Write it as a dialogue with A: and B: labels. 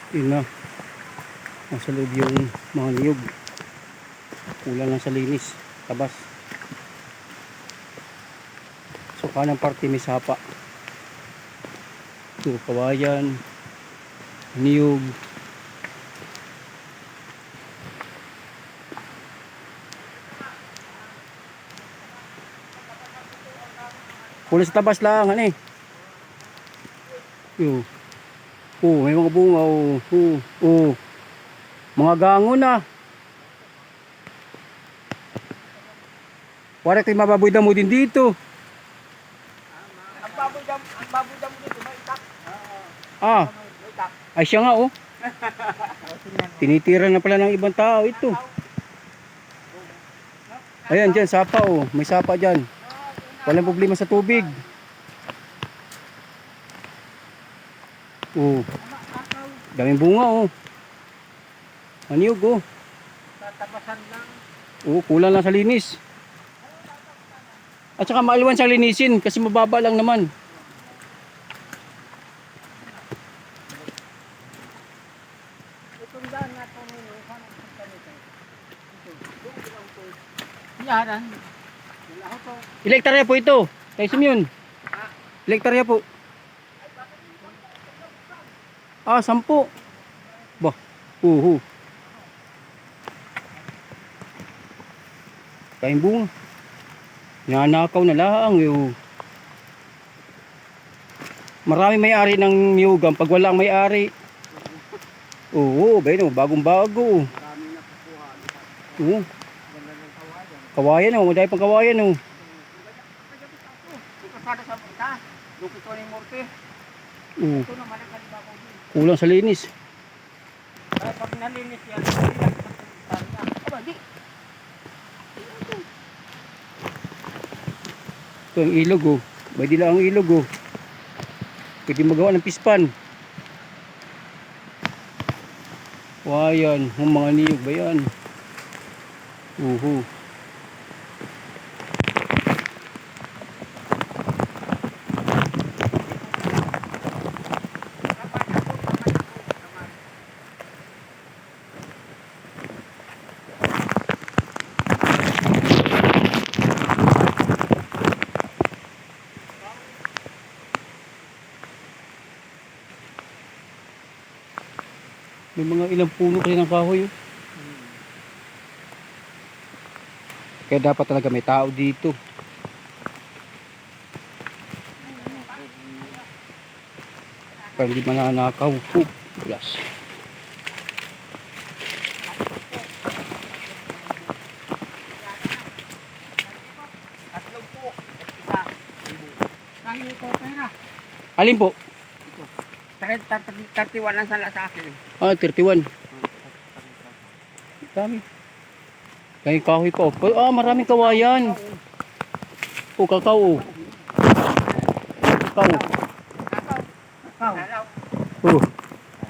A: Yun na. Nasa loob yung mga niyog. Kulang lang sa linis. Tabas. So kanang parte may sapa. Ito, kawayan. Niyog. Kulang sa tabas lang. Ano eh. Yo. Oh, may mga bunga. Oh. Mga gango na. Wala tayo mababoy damo din dito.
B: Ang baboy damo dito, may itak.
A: Ah. Ay siya nga oh. Tinitira na pala ng ibang tao ito. Ayan dyan, sapa oh. May sapa dyan. Walang problema sa tubig. Oh. Daming bunga oh. Aniyog oh.
B: Tatabasan lang.
A: Oh, kulang lang sa linis. At saka maaliwan siyang linisin kasi mababa lang naman.
B: Itong daan na ito nyo, saan ang punta nito? Yaran.
A: Ilang hektarya po ito? Kay Simeon. Ilang hektarya po? 10. Bah, kain bunga. Nanakaw na lang. Marami may-ari ng niyugan. Pag wala ang may-ari. Oo, bagong bago.
B: Marami na kukuha.
A: Oo.
B: Ganda ng kawayan.
A: Kawayan oh, madami pang kawayan oh.
B: Ikasada sa punta. Lupit ko ng morte.
A: Oo.
B: Ito naman ang kaliba ko din.
A: Kulang sa linis.
B: Kaya pag nalinis yan, hindi lang sa punta. Aba, di.
A: Ito ang ilog oh. May dila ang ilog oh. Pwede magawa ng pispan. Wayan, yung mga niyog ba yan? May mga ilang puno kasi ng kahoy oh. Kaya dapat talaga may tao dito. Para hindi mananakaw. Yes.
B: Tatlong po. Isa. Kaya ko pera.
A: Alin po?
B: 31 lang sala sa akin.
A: 31. Dami. Kaya kahoy pa oh. Maraming kawayan. Oh, kakao oh. Kakao.
B: Kakao.
A: Oh.